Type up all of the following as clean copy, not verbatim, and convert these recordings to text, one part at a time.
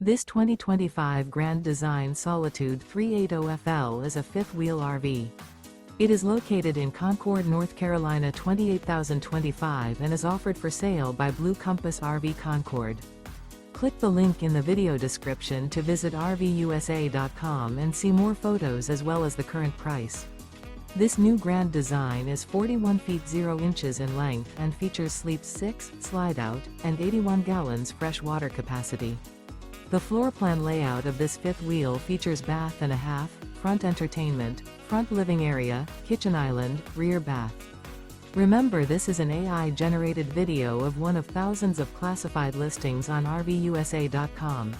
This 2025 Grand Design Solitude 380FL is a fifth-wheel RV. It is located in Concord, North Carolina 28025 and is offered for sale by Blue Compass RV Concord. Click the link in the video description to visit RVUSA.com and see more photos as well as the current price. This new Grand Design is 41 feet 0 inches in length and features sleeps 6, slide-out, and 81 gallons fresh water capacity. The floor plan layout of this fifth wheel features bath and a half, front entertainment, front living area, kitchen island, rear bath. Remember, this is an AI-generated video of one of thousands of classified listings on RVUSA.com.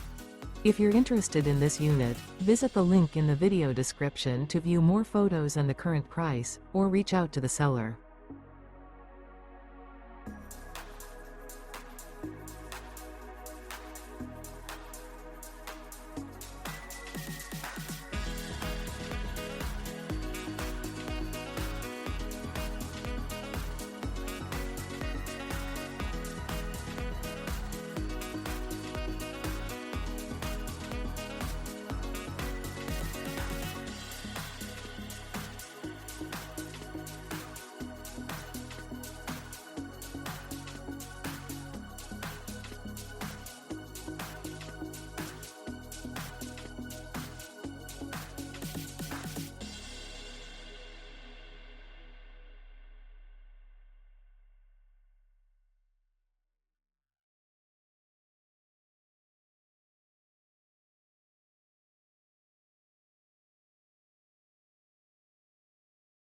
If you're interested in this unit, visit the link in the video description to view more photos and the current price, or reach out to the seller.